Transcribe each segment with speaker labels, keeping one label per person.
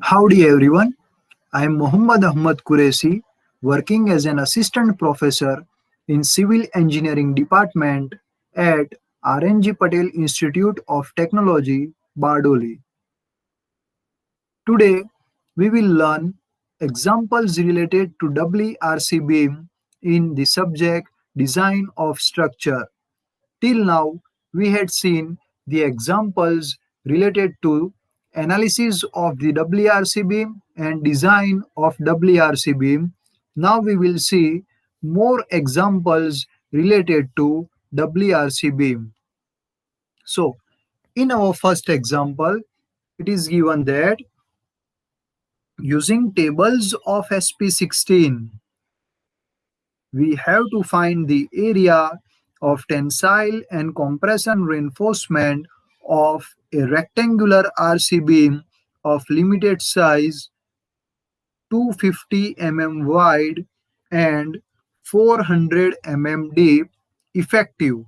Speaker 1: Howdy everyone, I am Mohammad Ahmad Qureshi, working as an assistant professor in Civil Engineering Department at RNG Patel Institute of Technology, Bardoli. Today, we will learn examples related to doubly RC beam in the subject Design of Structure. Till now, we had seen the examples related to analysis of the WRC beam and design of WRC beam. Now we will see more examples related to WRC beam. So, in our first example, it is given that using tables of SP16, we have to find the area of tensile and compression reinforcement of a rectangular RC beam of limited size 250 mm wide and 400 mm deep effective.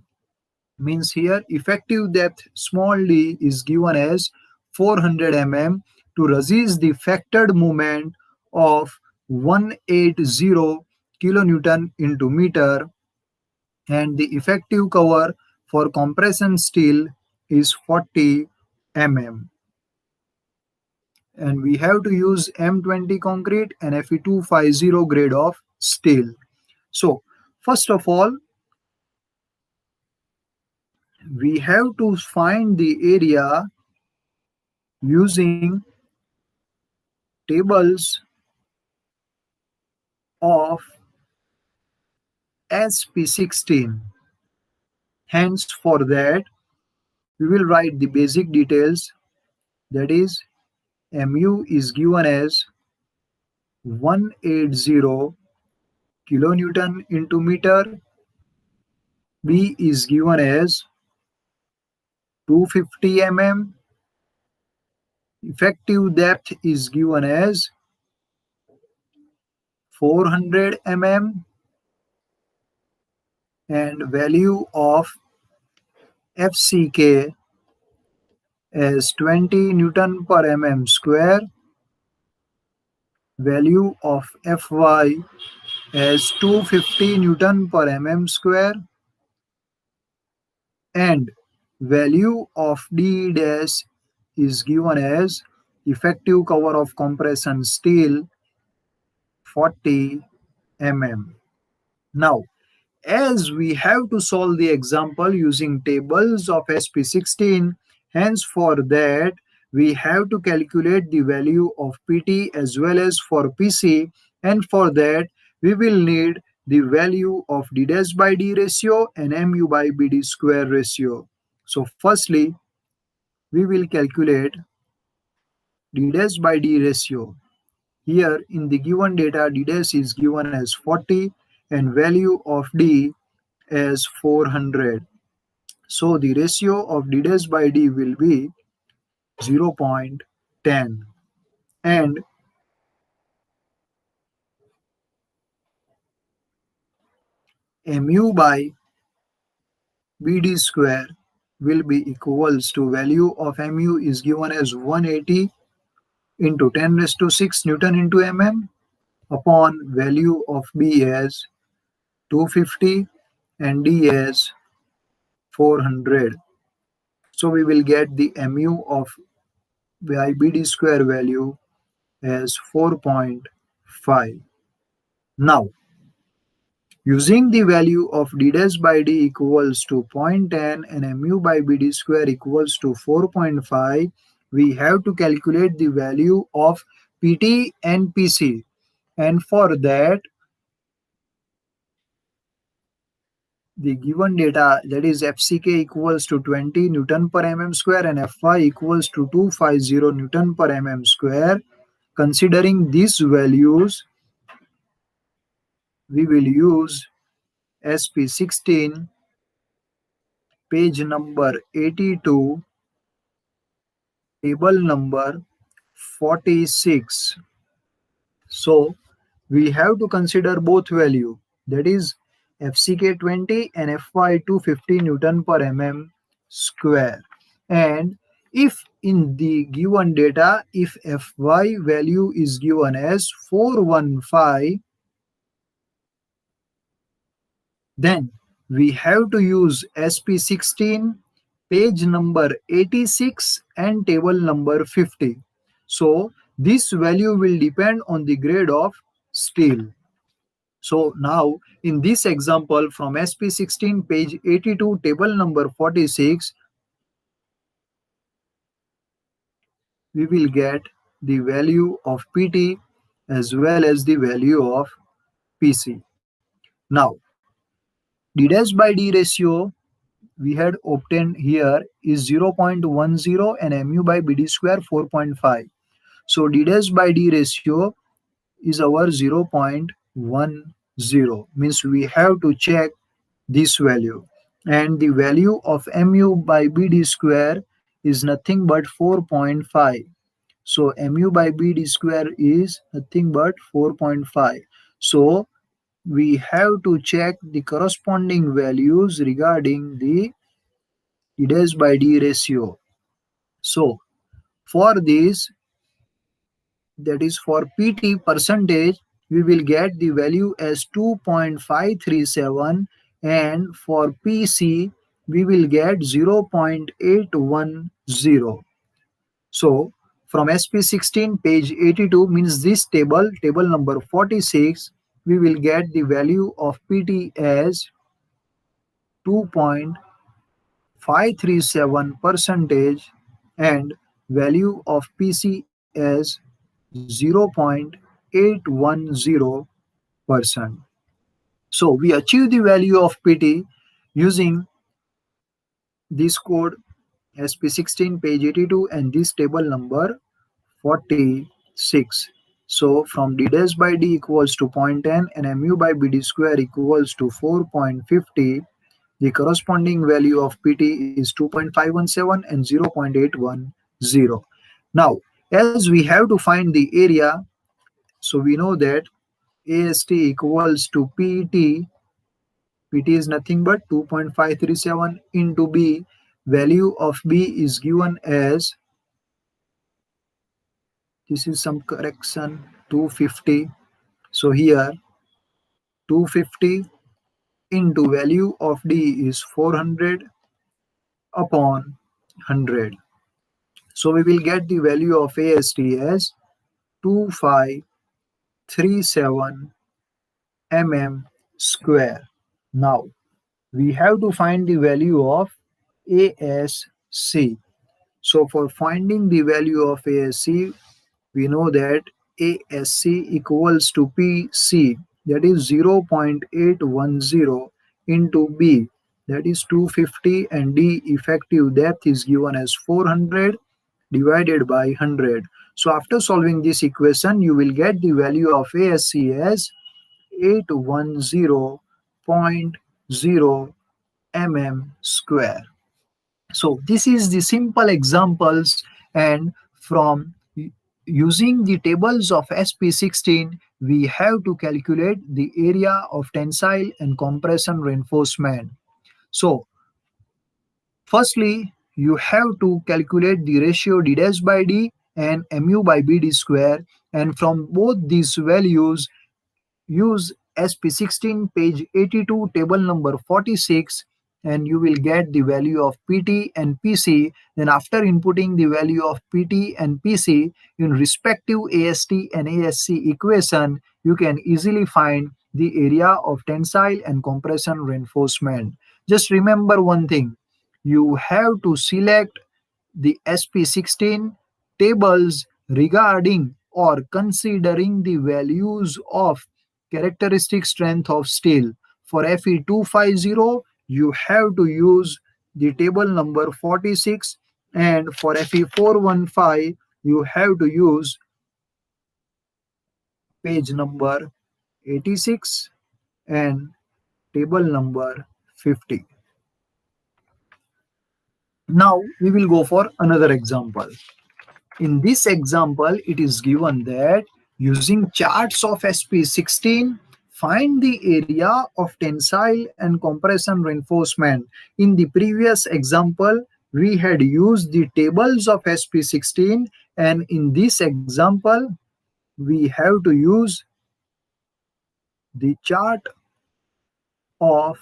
Speaker 1: Means here effective depth small d is given as 400 mm to resist the factored moment of 180 kilonewton into meter, and the effective cover for compression steel is 40 mm, and we have to use M20 concrete and Fe250 grade of steel. So first of all, we have to find the area using tables of SP16. Hence, for that, we will write the basic details, that is, Mu is given as 180 kilonewton into meter, B is given as 250 mm, effective depth is given as 400 mm, and value of FCK as 20 Newton per mm square, value of Fy as 250 Newton per mm square, and value of D dash is given as effective cover of compression steel 40 mm. Now, as we have to solve the example using tables of SP16, hence for that we have to calculate the value of PT as well as for PC, and for that we will need the value of D dash by D ratio and Mu by BD square ratio. So firstly, we will calculate D dash by D ratio. Here in the given data, D dash is given as 40 and value of D as 400. So the ratio of D dash by D will be 0.10, and Mu by BD square will be equals to value of Mu is given as 180 into 10 raised to 6 Newton into mm upon value of B as 250 and D as 400. So we will get the Mu of by BD square value as 4.5. Now, using the value of D dash by D equals to 0.10 and Mu by BD square equals to 4.5, we have to calculate the value of PT and PC. And for that, the given data, that is FCK equals to 20 Newton per mm square and Fy equals to 250 Newton per mm square. Considering these values, we will use SP16 page number 82, table number 46. So we have to consider both value, that is FCK 20 and Fy 250 Newton per mm square. And If in the given data, if Fy value is given as 415, then we have to use SP16, page number 86 and table number 50. So this value will depend on the grade of steel. So now in this example from SP16 page 82 table number 46, we will get the value of PT as well as the value of PC. Now D dash by D ratio we had obtained here is 0.10 and mu by bd square 4.5. So d dash by d ratio is our 0.10, means we have to check this value, and the value of mu by bd square is nothing but 4.5. So mu by bd square is nothing but 4.5. So we have to check the corresponding values regarding the d dash by d ratio. So for this, that is for PT percentage, we will get the value as 2.537, and for PC we will get 0.810. So from SP16 page 82 means this table number 46, we will get the value of PT as 2.537 percentage and value of PC as 0.810%. So we achieve the value of PT using this code SP16 page 82 and this table number 46. So from d dash by d equals to 0.10 and mu by bd square equals to 4.50, the corresponding value of PT is 2.517 and 0.810. Now, as we have to find the area, so we know that AST equals to PT. PT is nothing but 2.537 into B. Value of B is given as, this is some correction, 250. So here 250 into value of D is 400 upon 100. So we will get the value of AST as 2537 mm square. Now we have to find the value of ASC. So for finding the value of ASC, we know that ASC equals to PC, that is 0.810 into B, that is 250, and D effective depth is given as 400 divided by 100. So after solving this equation, you will get the value of ASC as 810.0 mm square. So this is the simple examples, and from using the tables of SP16, we have to calculate the area of tensile and compression reinforcement. So firstly, you have to calculate the ratio d dash by d and mu by bd square, and from both these values, use SP16 page 82 table number 46, and you will get the value of PT and PC. Then after inputting the value of PT and PC in respective AST and ASC equation, you can easily find the area of tensile and compression reinforcement. Just remember one thing, you have to select the SP16 tables regarding or considering the values of characteristic strength of steel. For Fe250, you have to use the table number 46, and for Fe415, you have to use page number 86 and table number 50. Now we will go for another example. In this example, it is given that using charts of SP16, find the area of tensile and compression reinforcement. In the previous example, we had used the tables of SP16, and in this example we have to use the chart of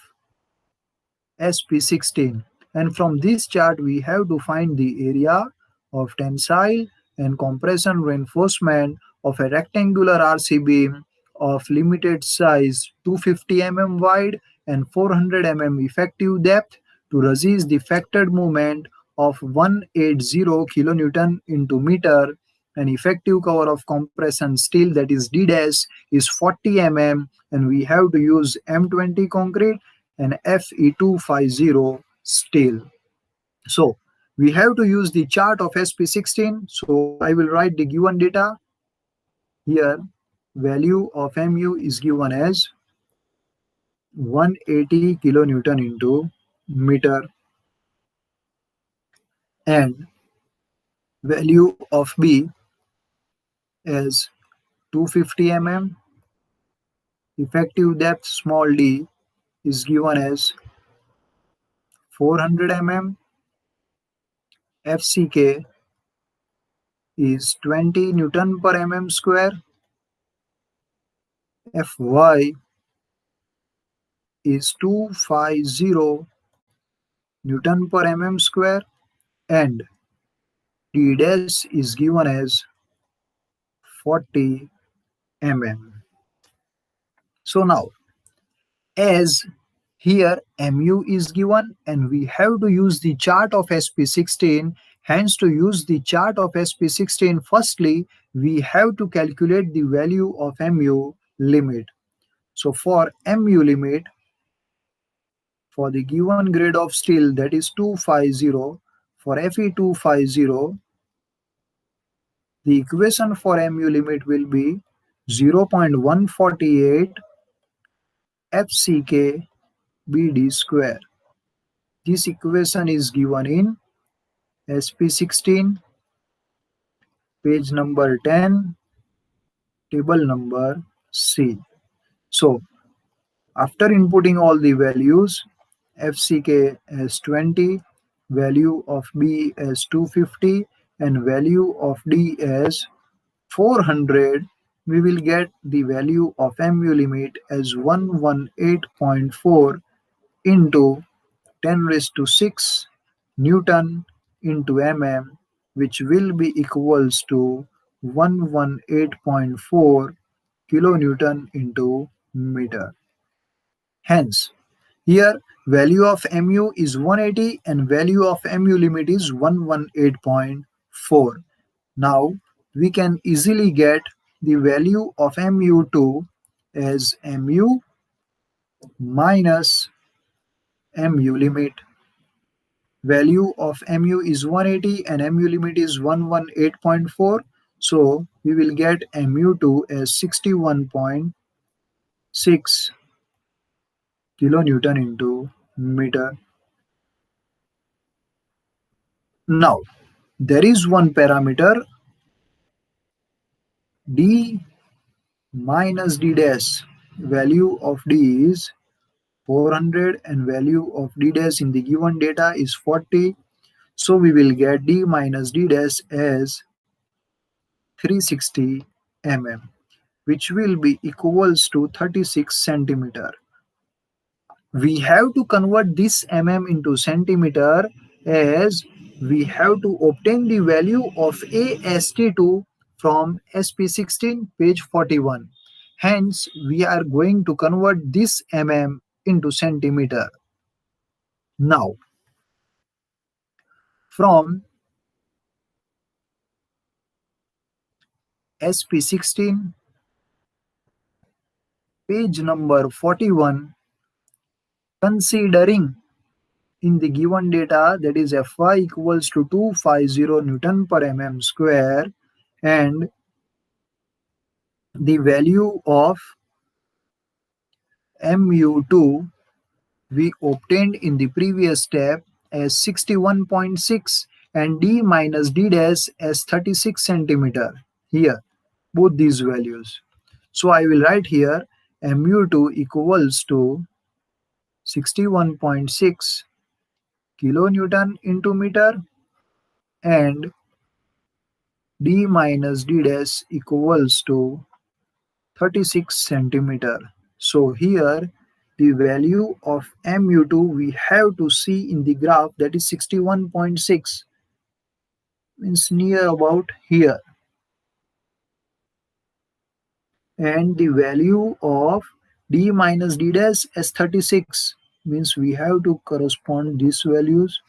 Speaker 1: SP16, and from this chart we have to find the area of tensile and compression reinforcement of a rectangular RC beam of limited size 250 mm wide and 400 mm effective depth to resist the factored movement of 180 kilonewton into meter. An effective cover of compression steel, that is D dash, is 40 mm, and we have to use M20 concrete and Fe250 steel. So we have to use the chart of SP16. So I will write the given data here. Value of Mu is given as 180 kilonewton into meter, and value of B as 250 mm. Effective depth small d is given as 400 mm. FCK is 20 Newton per mm square. Fy is 250 Newton per mm square, and d dash is given as 40 mm. So now, as here mu is given and we have to use the chart of SP16, hence to use the chart of SP16, firstly we have to calculate the value of mu limit. So for mu limit, for the given grade of steel, that is 250, for Fe250, the equation for mu limit will be 0.148 FCK BD square. This equation is given in SP16, page number 10, table number C. So after inputting all the values, FCK as 20, value of B as 250, and value of D as 400, we will get the value of mu limit as 118.4 into 10 raised to 6 Newton into mm, which will be equals to 118.4 kilonewton into meter. Hence, here value of mu is 180 and value of mu limit is 118.4. Now we can easily get the value of mu2 as mu minus mu limit. Value of mu is 180 and mu limit is 118.4. So we will get mu2 as 61.6 kilonewton into meter. Now there is one parameter d minus d dash. Value of d is 400 and value of d dash in the given data is 40. So we will get d minus d dash as 360 mm, which will be equals to 36 centimeter. We have to convert this mm into centimeter, as we have to obtain the value of AST2 from SP16, page 41. Hence, we are going to convert this mm into centimeter. Now, from SP16, page number 41, considering in the given data, that is Fy equals to 250 Newton per mm square, and the value of mu2 we obtained in the previous step as 61.6 and d minus d dash as 36 centimeter. Here, both these values. So I will write here mu2 equals to 61.6 kilonewton into meter, and d minus d dash equals to 36 centimeter. So here the value of mu2 we have to see in the graph, that is 61.6, means near about here, and the value of d minus d dash as 36, means we have to correspond these values.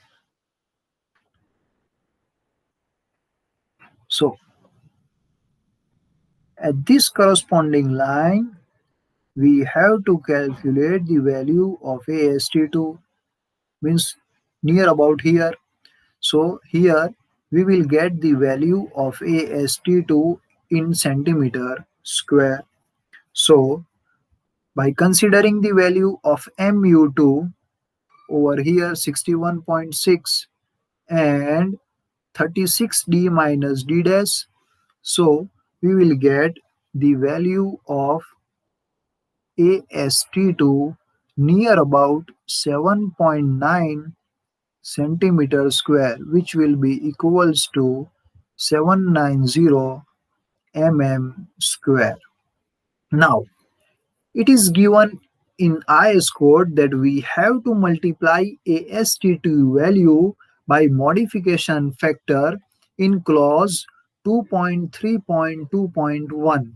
Speaker 1: So at this corresponding line we have to calculate the value of AST2, means near about here. So here we will get the value of AST2 in centimeter square. So by considering the value of MU2 over here 61.6 and 36d minus d dash, so we will get the value of AST2 near about 7.9 centimeter square, which will be equals to 790 mm square. Now it is given in IS code that we have to multiply AST2 value by modification factor in clause 2.3.2.1.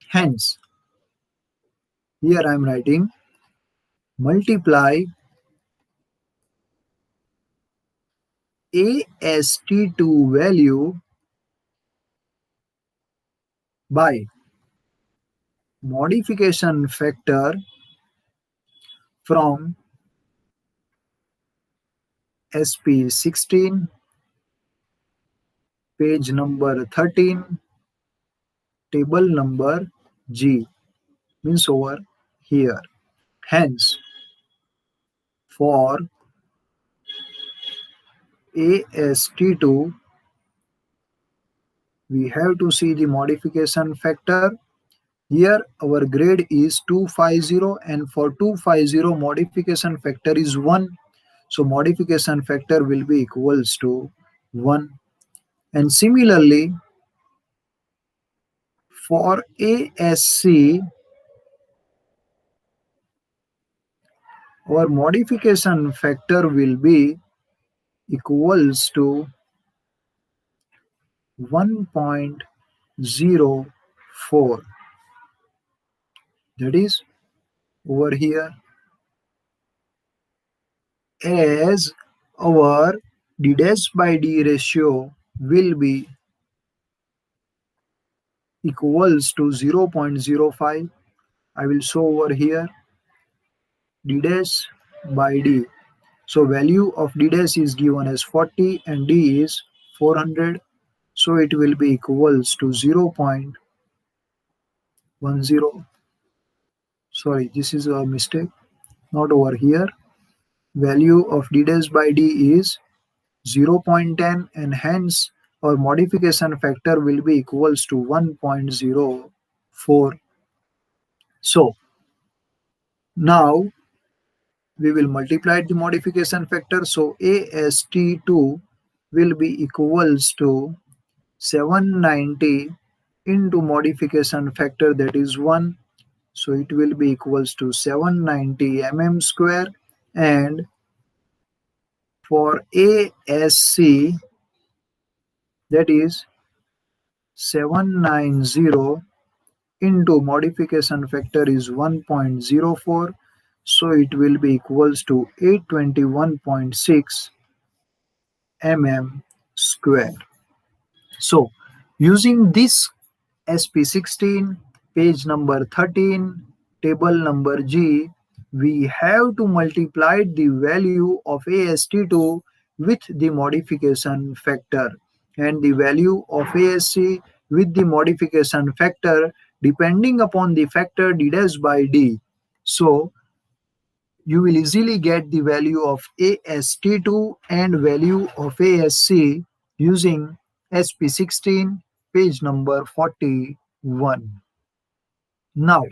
Speaker 1: Hence, here I am writing multiply AST2 value by modification factor from SP16, page number 13, table number G, means over here. Hence, for AST2, we have to see the modification factor. Here our grade is 250, and for 250 modification factor is 1. So modification factor will be equals to 1. And similarly, for ASC, our modification factor will be equals to 1.04. That is over here, as our d dash by d ratio will be equals to 0.05. I will show over here d dash by d. So value of d dash is given as 40 and d is 400. So it will be equals to 0.10. Sorry, this is a mistake. Not over here. Value of d dash by d is 0.10, and hence our modification factor will be equals to 1.04. So now we will multiply the modification factor. So AST2 will be equals to 790 into modification factor, that is 1. So it will be equals to 790 mm square, and for ASC, that is 790 into modification factor is 1.04. So it will be equals to 821.6 mm square. So using this SP16, page number 13, table number G, we have to multiply the value of AST2 with the modification factor, and the value of ASC with the modification factor depending upon the factor d dash by d. So you will easily get the value of AST2 and value of ASC using SP16, page number 41. Now,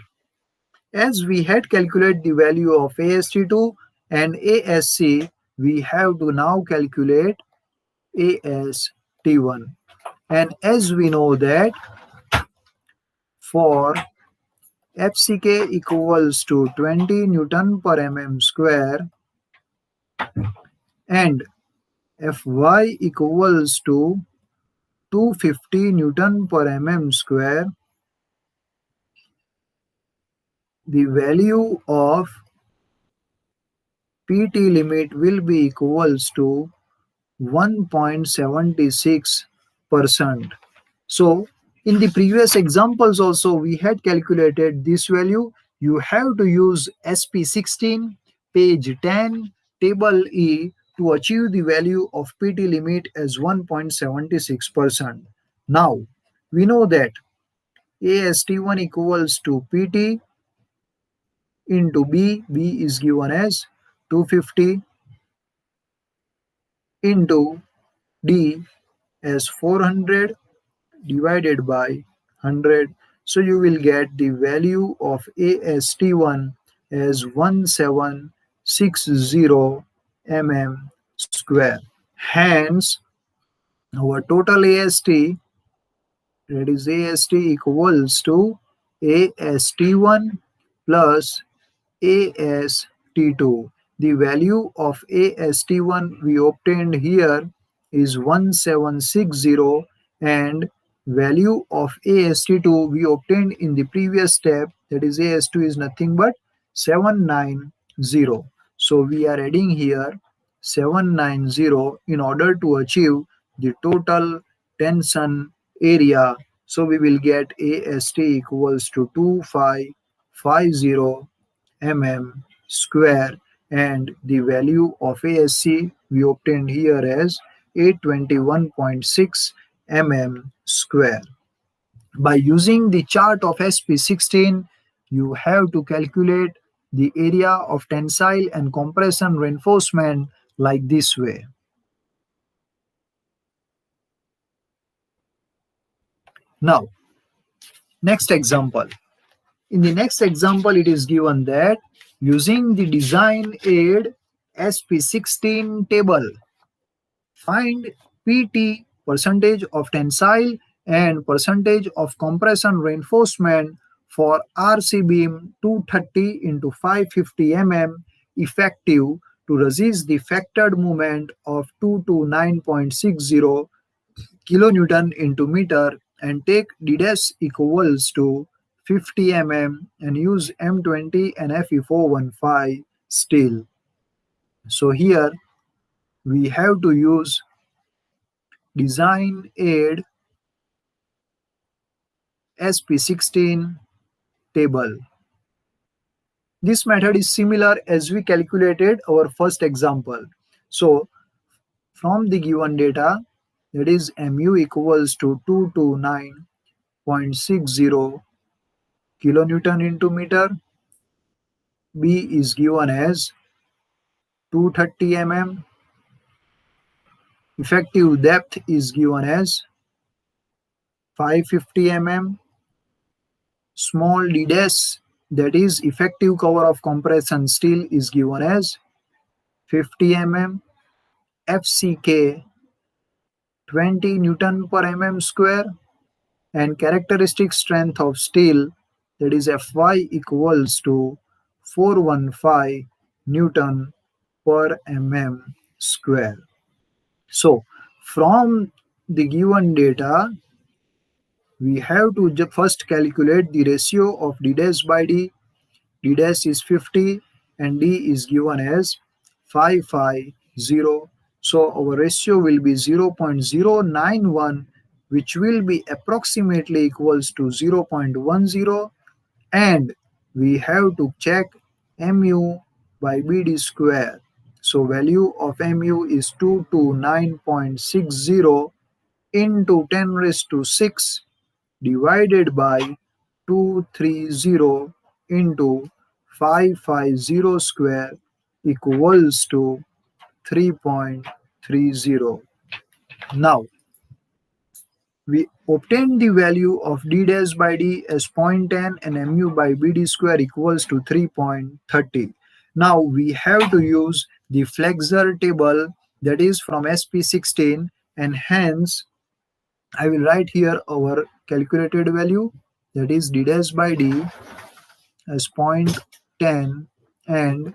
Speaker 1: as we had calculated the value of AST2 and ASC, we have to now calculate AST1. And as we know that for FCK equals to 20 Newton per mm square and Fy equals to 250 Newton per mm square, the value of PT limit will be equals to 1.76%. So in the previous examples also we had calculated this value. You have to use SP16 page 10 table E to achieve the value of PT limit as 1.76%. Now we know that AST1 equals to PT into B is given as 250 into D as 400 divided by 100. So you will get the value of AST1 as 1760 mm square. Hence, our total AST, that is AST equals to AST1 plus AST2. The value of AST1 we obtained here is 1760 and value of AST2 we obtained in the previous step, that is AS2 is nothing but 790. So we are adding here 790 in order to achieve the total tension area. So we will get AST equals to 2550 mm square and the value of ASC we obtained here as 821.6 mm square. By using the chart of SP16, you have to calculate the area of tensile and compression reinforcement like this way. Now, next example. In the next example, it is given that using the design aid SP16 table, find PT percentage of tensile and percentage of compression reinforcement for RC beam 230 into 550 mm effective to resist the factored moment of 2 to 9.60 kilonewton into meter and take d dash equals to 50 mm and use M20 and Fe415 steel. So here we have to use design aid SP16 table. This method is similar as we calculated our first example. So from the given data, that is mu equals to 229.60 kilonewton into meter, B is given as 230 mm, effective depth is given as 550 mm, small d dash, that is effective cover of compression steel, is given as 50 mm, FCK 20 Newton per mm square, and characteristic strength of steel, that is Fy equals to 415 Newton per mm square. So from the given data, we have to first calculate the ratio of d dash by d. D dash is 50 and d is given as 550. So our ratio will be 0.091, which will be approximately equals to 0.10, and we have to check mu by bd square. So value of mu is 229.60 into 10 raised to 6 divided by 230 into 550 square equals to 3.30. Now, we obtain the value of d dash by d as 0.10 and mu by bd square equals to 3.30. Now we have to use the flexor table, that is from SP16, and hence I will write here our calculated value, that is d dash by d as 0.10 and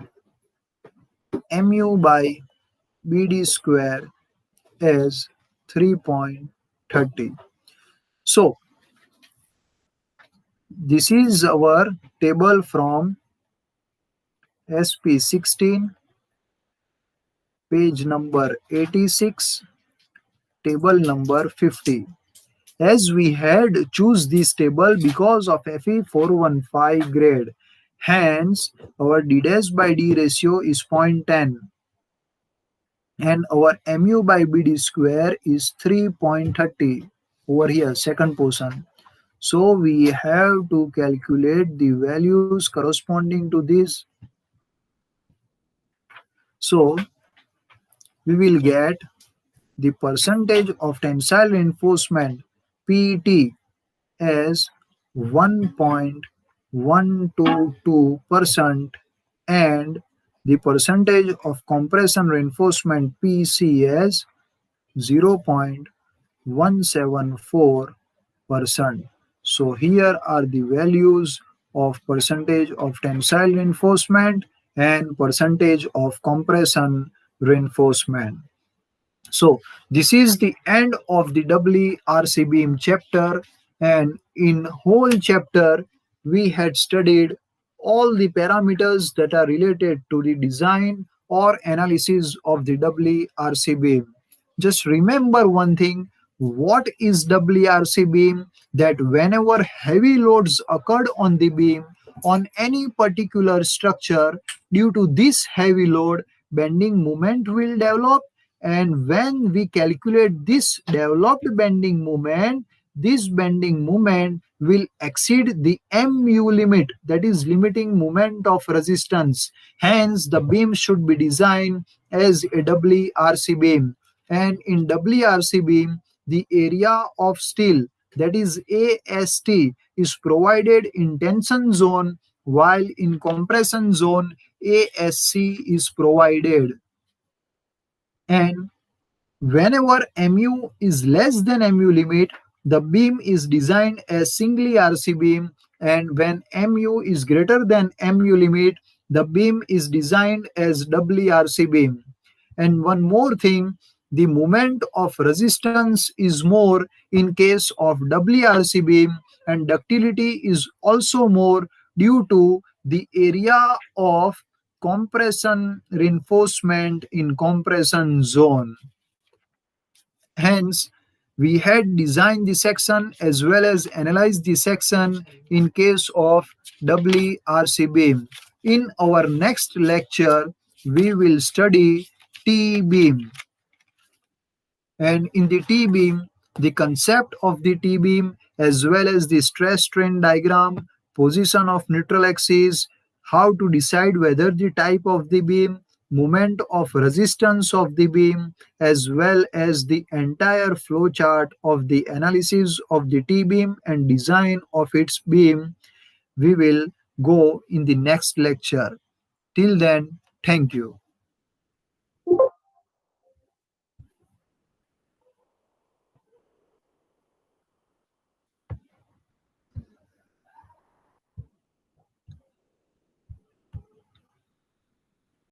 Speaker 1: mu by bd square as 3.30. So this is our table from SP16, page number 86, table number 50. As we had choose this table because of Fe415 grade, hence our d dash by d ratio is 0.10 and our mu by bd square is 3.30 over here, second portion. So we have to calculate the values corresponding to this. So we will get the percentage of tensile reinforcement PT as 1.122% and the percentage of compression reinforcement PC as 0.174%. So here are the values of percentage of tensile reinforcement and percentage of compression reinforcement. So this is the end of the doubly RC beam chapter, and in whole chapter we had studied all the parameters that are related to the design or analysis of the doubly RC beam. Just remember one thing, what is doubly RC beam? That whenever heavy loads occurred on the beam on any particular structure, due to this heavy load, bending moment will develop, and when we calculate this developed bending moment, this bending moment will exceed the mu limit, that is limiting moment of resistance. Hence the beam should be designed as a WRC beam, and in WRC beam the area of steel, that is AST, is provided in tension zone, while in compression zone ASC is provided. And whenever mu is less than mu limit, the beam is designed as singly RC beam, and when mu is greater than mu limit, the beam is designed as doubly RC beam. And one more thing, the moment of resistance is more in case of WRC beam, and ductility is also more due to the area of compression reinforcement in compression zone. Hence, we had designed the section as well as analyzed the section in case of WRC beam. In our next lecture, we will study T beam. And in the T beam, the concept of the T beam as well as the stress strain diagram, position of neutral axis, how to decide whether the type of the beam, moment of resistance of the beam, as well as the entire flow chart of the analysis of the T beam and design of its beam, we will go in the next lecture. Till then, thank you.